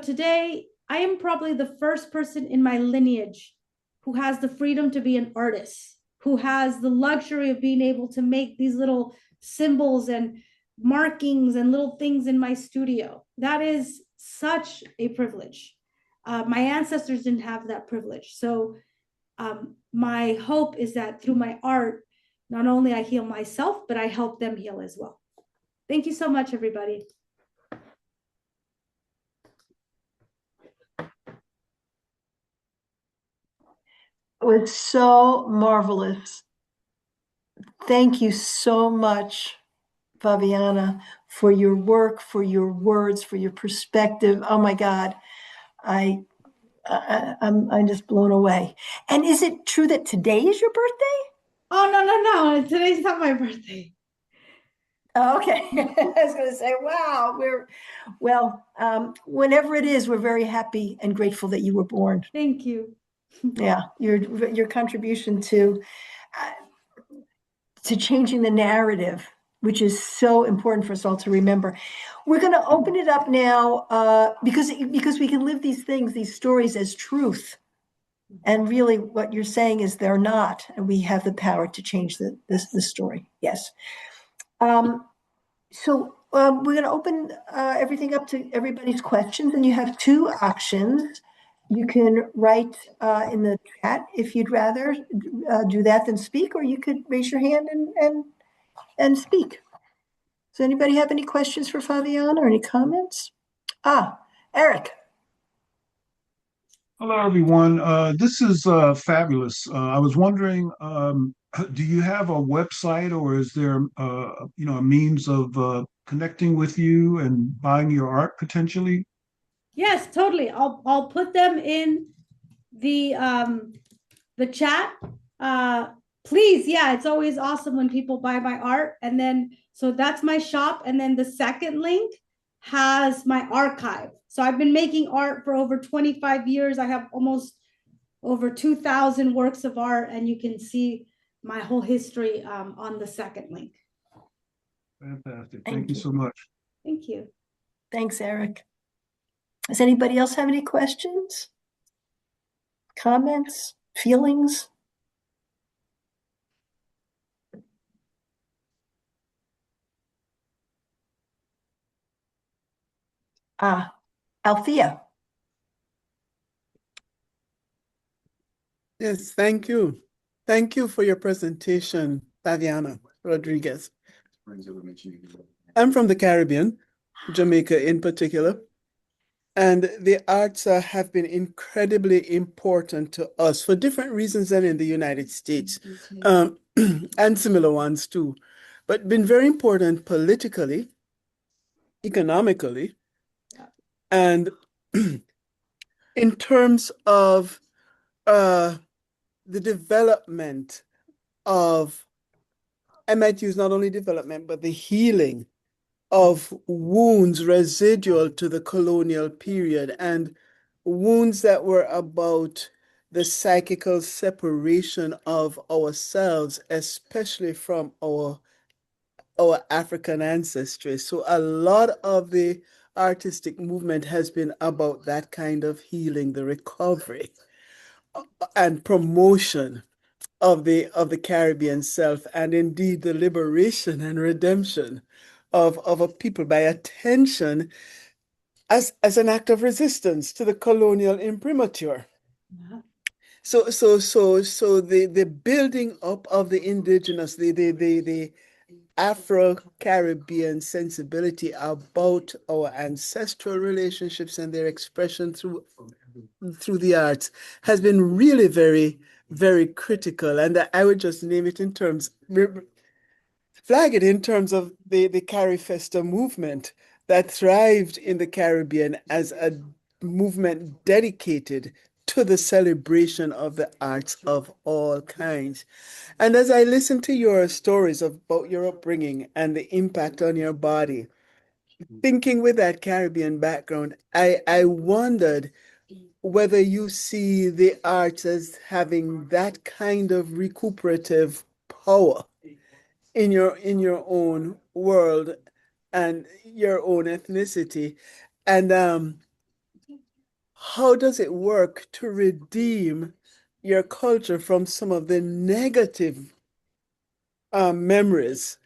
today I am probably the first person in my lineage who has the freedom to be an artist, who has the luxury of being able to make these little symbols and markings and little things in my studio. That is such a privilege. My ancestors didn't have that privilege. So my hope is that through my art, not only I heal myself, but I help them heal as well. Thank you so much, everybody. It was so marvelous. Thank you so much, Favianna, for your work, for your words, for your perspective. Oh my God, I'm just blown away. And is it true that today is your birthday? Oh, no. Today's not my birthday. Oh, okay. I was going to say, wow, whenever it is, we're very happy and grateful that you were born. Thank you. Yeah, your contribution to changing the narrative, which is so important for us all to remember. We're going to open it up now because we can live these things, these stories as truth. And really what you're saying is they're not, and we have the power to change the story. Yes. So we're going to open everything up to everybody's questions, and you have two options. You can write in the chat if you'd rather do that than speak, or you could raise your hand and speak. Does anybody have any questions for Favianna or any comments? Eric. Hello, everyone. This is fabulous. I was wondering, do you have a website, or is there, a means of connecting with you and buying your art potentially? Yes, totally. I'll put them in the chat. Please, yeah, it's always awesome when people buy my art. And then, so that's my shop. And then the second link has my archive. So I've been making art for over 25 years. I have almost over 2,000 works of art, and you can see my whole history on the second link. Fantastic. Thank you so much. Thank you. Thanks, Eric. Does anybody else have any questions, comments, feelings? Althea. Yes, thank you. Thank you for your presentation, Favianna Rodriguez. I'm from the Caribbean, Jamaica in particular, and the arts have been incredibly important to us for different reasons than in the United States, and similar ones too, but been very important politically, economically, and in terms of the development of, I might use not only development, but the healing of wounds residual to the colonial period, and wounds that were about the psychical separation of ourselves, especially from our African ancestry. So a lot of the artistic movement has been about that kind of healing, the recovery and promotion of the Caribbean self, and indeed the liberation and redemption of a people by attention as an act of resistance to the colonial imprimatur. So the building up of the indigenous, the Afro-Caribbean sensibility about our ancestral relationships and their expression through the arts has been really very, very critical. And I would just name it in terms, flag it in terms of the Carifesta movement that thrived in the Caribbean as a movement dedicated to the celebration of the arts of all kinds. And as I listen to your stories about your upbringing and the impact on your body, thinking with that Caribbean background, I wondered whether you see the arts as having that kind of recuperative power in your own world and your own ethnicity. And how does it work to redeem your culture from some of the negative memories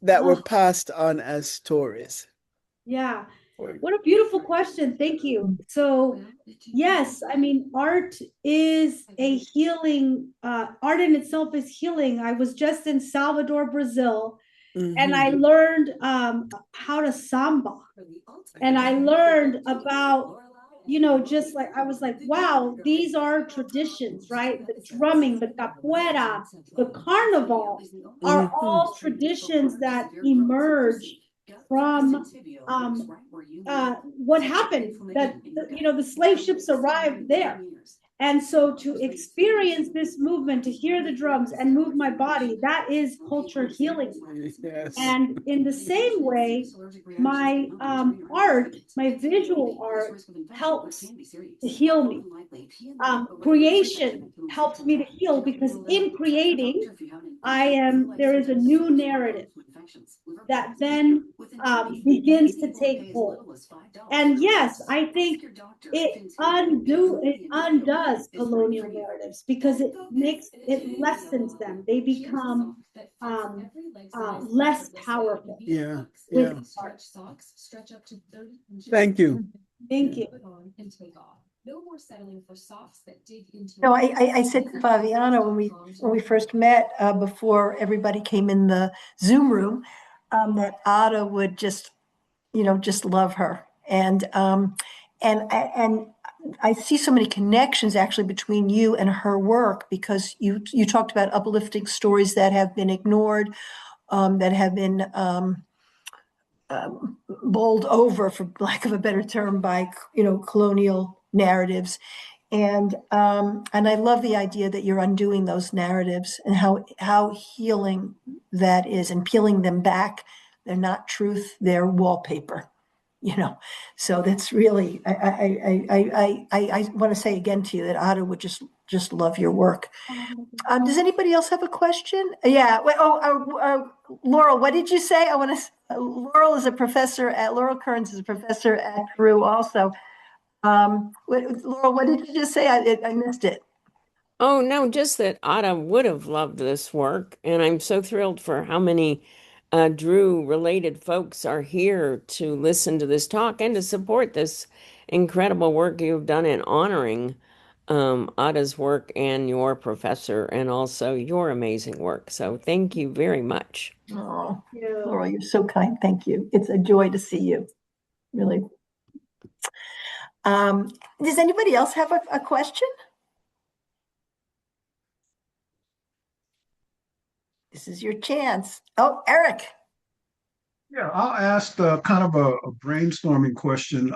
that were passed on as stories? Yeah. What a beautiful question. Thank you. So, yes, I mean, art is a healing, art in itself is healing. I was just in Salvador, Brazil, and I learned how to samba. And I learned about, just like I was like, wow, these are traditions, right? The drumming, the capoeira, the carnival are all traditions that emerge from what happened, that the slave ships arrived there. And so to experience this movement, to hear the drums and move my body, that is culture healing. Yes. And in the same way, my art, my visual art helps to heal me. Creation helps me to heal, because in creating, there is a new narrative that then begins to take hold. And yes, I think it undoes colonial narratives, because it lessens them. They become less powerful. Yeah, with yeah. art. Thank you. Thank you. No more settling for socks that dig into. No, I said to Favianna when we first met, before everybody came in the Zoom room, that Ada would just love her. And I see so many connections actually between you and her work, because you talked about uplifting stories that have been ignored, that have been bowled over, for lack of a better term, by colonial narratives. And I love the idea that you're undoing those narratives, and how healing that is, and peeling them back. They're not truth, they're wallpaper. So that's really, I want to say again to you that Ada would just love your work. Does anybody else have a question? Yeah. Laurel, what did you say? Laurel Kearns is a professor at Peru also. Laurel, what did you just say? I missed it. Oh, no, just that Ada would have loved this work. And I'm so thrilled for how many Drew related folks are here to listen to this talk and to support this incredible work you've done in honoring Ada's work and your professor, and also your amazing work. So thank you very much. Oh, Laurel, you're so kind. Thank you. It's a joy to see you. Really. Does anybody else have a question? This is your chance. Oh, Eric. Yeah, I'll ask kind of a brainstorming question.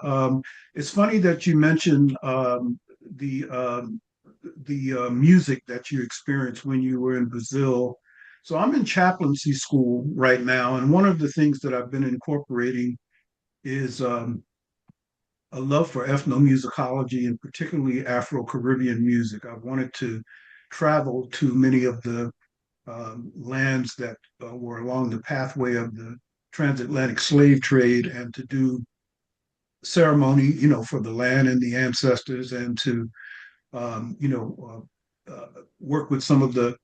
It's funny that you mentioned the music that you experienced when you were in Brazil. So I'm in chaplaincy school right now, and one of the things that I've been incorporating is a love for ethnomusicology, and particularly Afro-Caribbean music. I wanted to travel to many of the lands that were along the pathway of the transatlantic slave trade, and to do ceremony, for the land and the ancestors, and to, work with some of the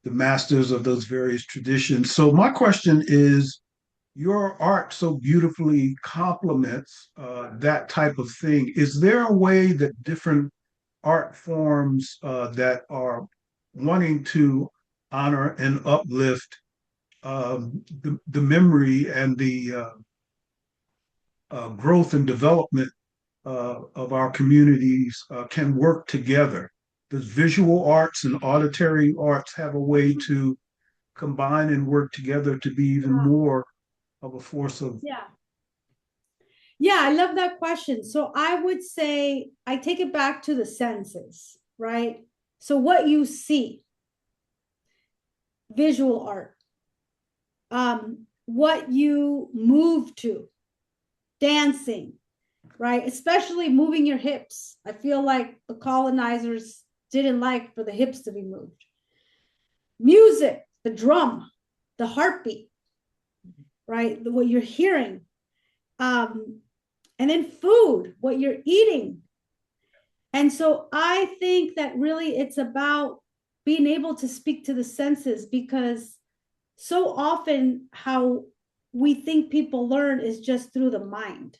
masters of those various traditions. So my question is, your art so beautifully complements that type of thing. Is there a way that different art forms that are wanting to honor and uplift the memory and the growth and development of our communities can work together? Does visual arts and auditory arts have a way to combine and work together to be even more of a force of? Yeah, I love that question. So I would say I take it back to the senses, right? So what you see, visual art, what you move to, dancing, right? Especially moving your hips. I feel like the colonizers didn't like for the hips to be moved. Music, the drum, the heartbeat, right? What you're hearing. And then food, what you're eating. And so I think that really it's about being able to speak to the senses, because so often how we think people learn is just through the mind,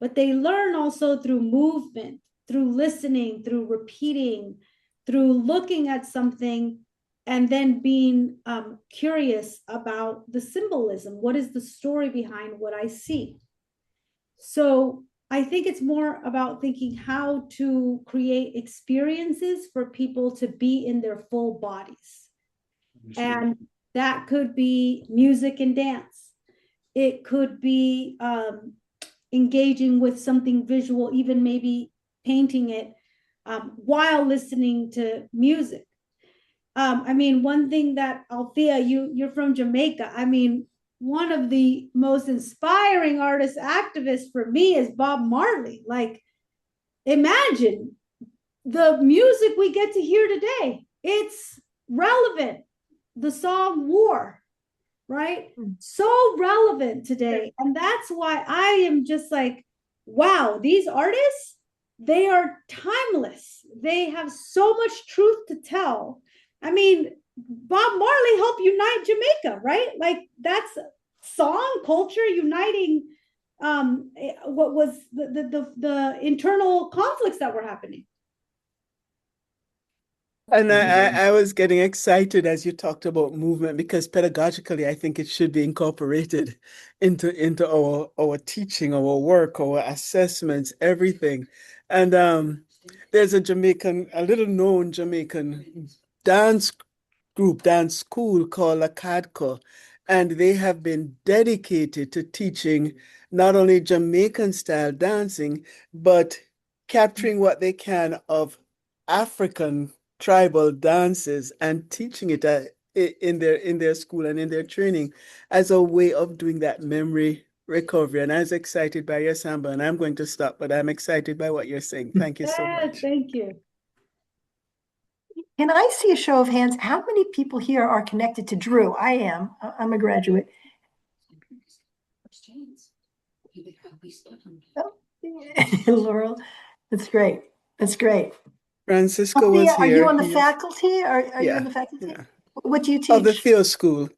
but they learn also through movement, through listening, through repeating, through looking at something, and then being curious about the symbolism. What is the story behind what I see? So I think it's more about thinking how to create experiences for people to be in their full bodies. And that could be music and dance. It could be engaging with something visual, even maybe painting it while listening to music. I mean, one thing that Althea, you're from Jamaica. I mean, one of the most inspiring artists, activists for me is Bob Marley. Like, imagine the music we get to hear today. It's relevant. The song War, right? So relevant today. And that's why I am just like, wow, these artists, they are timeless. They have so much truth to tell. I mean, Bob Marley helped unite Jamaica, right? Like, that's song culture uniting what was the internal conflicts that were happening. And I was getting excited as you talked about movement, because pedagogically, I think it should be incorporated into our teaching, our work, our assessments, everything. And there's a little known Jamaican dance school called Acadco, and they have been dedicated to teaching not only Jamaican style dancing, but capturing what they can of African tribal dances and teaching it in their school and in their training as a way of doing that memory recovery. And I was excited by your samba, and I'm going to stop, but I'm excited by what you're saying. Thank you so much. Thank you. Can I see a show of hands? How many people here are connected to Drew? I am. I'm a graduate. Oh, Laurel, that's great. That's great. Francisco was here. Are you on the faculty? Are you on the faculty? Yeah. What do you teach? Of the field school.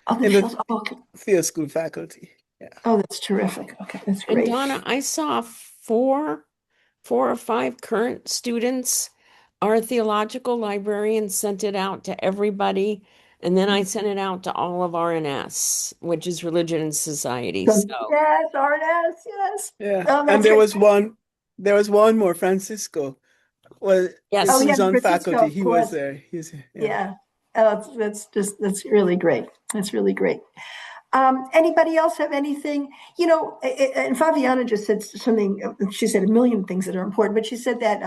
Oh, okay. Field school faculty. Yeah. Oh, that's terrific. Okay, that's great. And Donna, I saw four or five current students. Our theological librarian sent it out to everybody. And then I sent it out to all of RNS, which is Religion and Society. So yes, RNS, yes. Yeah. Oh, and there was one more, Francisco. Well, yes. He's on Francisco, faculty. He was there. Yeah. Oh, that's really great. That's really great. Anybody else have anything? You know, and Favianna just said something. She said a million things that are important, but she said that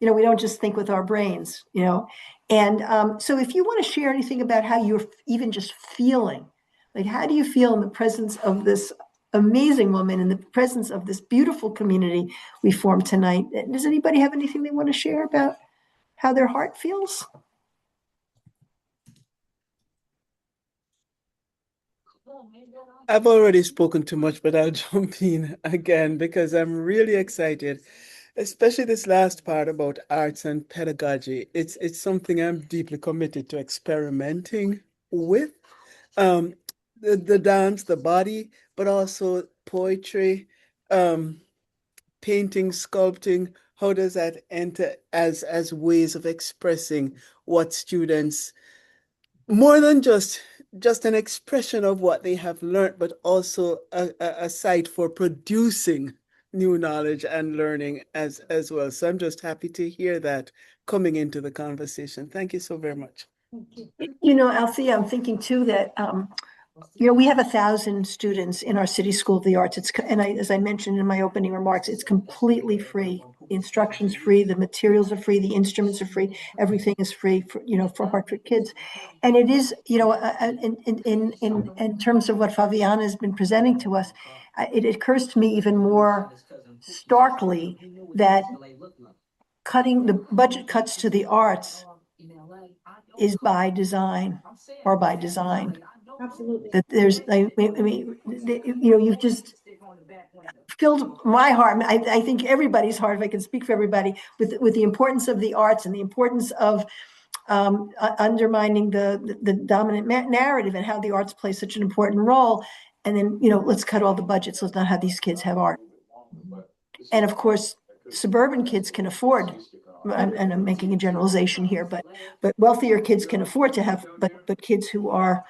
you know, we don't just think with our brains. You know, and so if you want to share anything about how you're even just feeling, like how do you feel in the presence of this amazing woman, in the presence of this beautiful community we formed tonight? Does anybody have anything they want to share about how their heart feels? I've already spoken too much, but I'll jump in again because I'm really excited, especially this last part about arts and pedagogy. It's something I'm deeply committed to experimenting with. The dance, the body, but also poetry, painting, sculpting. How does that enter as ways of expressing what students, more than just an expression of what they have learned, but also a site for producing new knowledge and learning as well. So I'm just happy to hear that coming into the conversation. Thank you so very much. You know, Althea, I'm thinking too that you know, we have 1,000 students in our City School of the Arts. As I mentioned in my opening remarks, it's completely free. The instruction's free, the materials are free, the instruments are free, everything is free for, you know, for Hartford kids. And it is, you know, in terms of what Favianna has been presenting to us, it occurs to me even more starkly that cutting the budget cuts to the arts is by design or by design. Absolutely. That there's, you've just filled my heart. I think everybody's heart, if I can speak for everybody, with the importance of the arts and the importance of undermining the dominant narrative and how the arts play such an important role. And then, let's cut all the budgets. Let's not have these kids have art. And of course, suburban kids can afford, and I'm making a generalization here, but wealthier kids can afford to have, but kids who are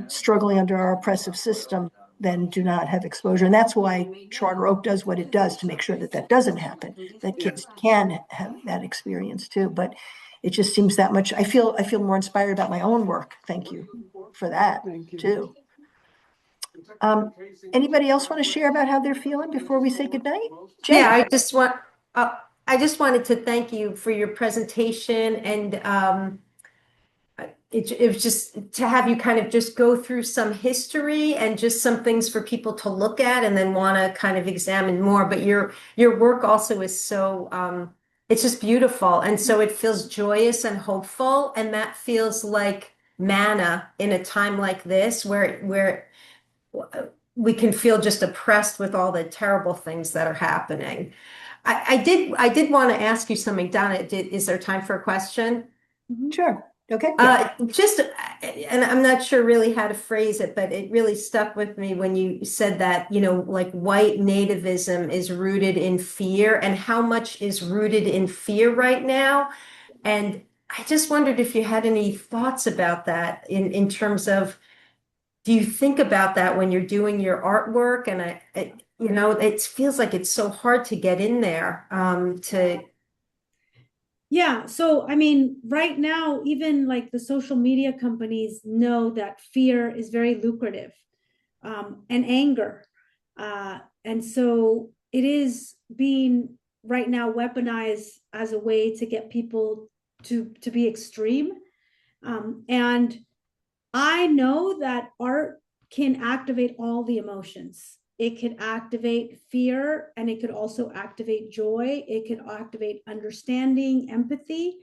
struggling under our oppressive system then do not have exposure. And that's why Charter Oak does what it does to make sure that doesn't happen, that kids can have that experience too. But it just seems that much, I feel more inspired about my own work. Thank you for that too. Anybody else want to share about how they're feeling before we say goodnight? Jen? Yeah, I just wanted to thank you for your presentation, and it was just to have you kind of just go through some history and just some things for people to look at and then want to kind of examine more. But your work also is so it's just beautiful, and so it feels joyous and hopeful, and that feels like manna in a time like this where we can feel just oppressed with all the terrible things that are happening. I did want to ask you something, Donna. Is there time for a question? Sure. Okay. And I'm not sure really how to phrase it, but it really stuck with me when you said that, like white nativism is rooted in fear, and how much is rooted in fear right now. And I just wondered if you had any thoughts about that in terms of, do you think about that when you're doing your artwork? And it feels like it's so hard to get in there Yeah, so I mean, right now, even like the social media companies know that fear is very lucrative, and anger. And so it is being right now weaponized as a way to get people to be extreme. And I know that art can activate all the emotions. It could activate fear, and it could also activate joy. It could activate understanding, empathy.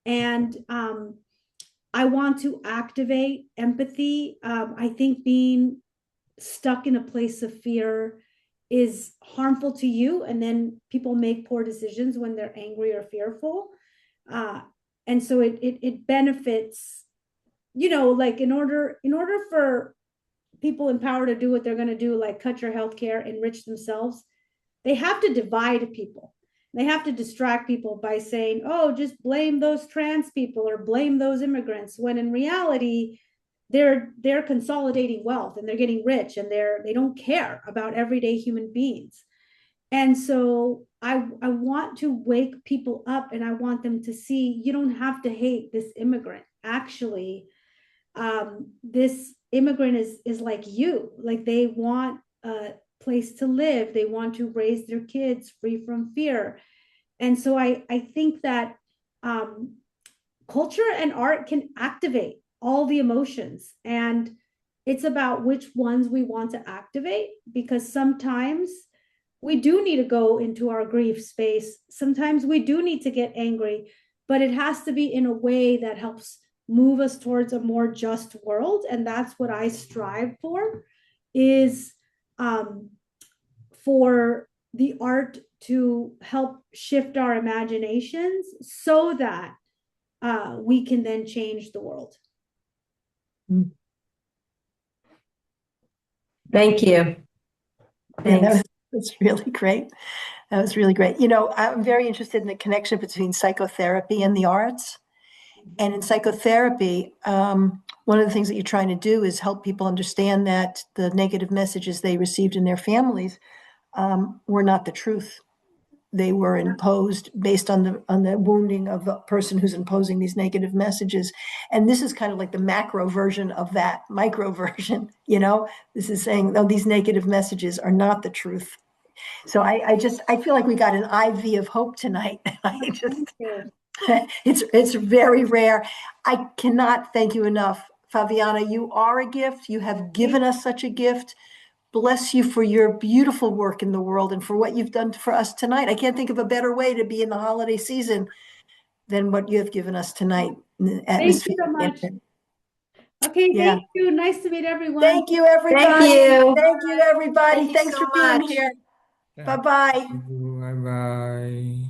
And I want to activate empathy. I think being stuck in a place of fear is harmful to you. And then people make poor decisions when they're angry or fearful. And so it benefits, like in order for people in power to do what they're going to do, like cut your healthcare, enrich themselves, they have to divide people. They have to distract people by saying, oh, just blame those trans people or blame those immigrants, when in reality, they're consolidating wealth and they're getting rich, and they don't care about everyday human beings. And so I want to wake people up, and I want them to see, you don't have to hate this immigrant. Actually, this immigrant is like you. Like, they want a place to live. They want to raise their kids free from fear. And so I think that culture and art can activate all the emotions, and it's about which ones we want to activate, because sometimes we do need to go into our grief space. Sometimes we do need to get angry, but it has to be in a way that helps move us towards a more just world. And that's what I strive for, is for the art to help shift our imaginations so that we can then change the world. Thank you. Yeah, that's really great. That was really great. I'm very interested in the connection between psychotherapy and the arts. And in psychotherapy, one of the things that you're trying to do is help people understand that the negative messages they received in their families were not the truth. They were imposed based on the wounding of the person who's imposing these negative messages. And this is kind of like the macro version of that micro version. This is saying, no, these negative messages are not the truth. So I feel like we got an IV of hope tonight. It's very rare. I cannot thank you enough. Favianna, you are a gift. You have given us such a gift. Bless you for your beautiful work in the world and for what you've done for us tonight. I can't think of a better way to be in the holiday season than what you have given us tonight. Thank atmosphere. you so much. Okay, Yeah. thank you. Nice to meet everyone. Thank you, everybody. you. Thank you, everybody. Thank you Thanks so for being much. here. Yeah. Bye-bye. Bye bye.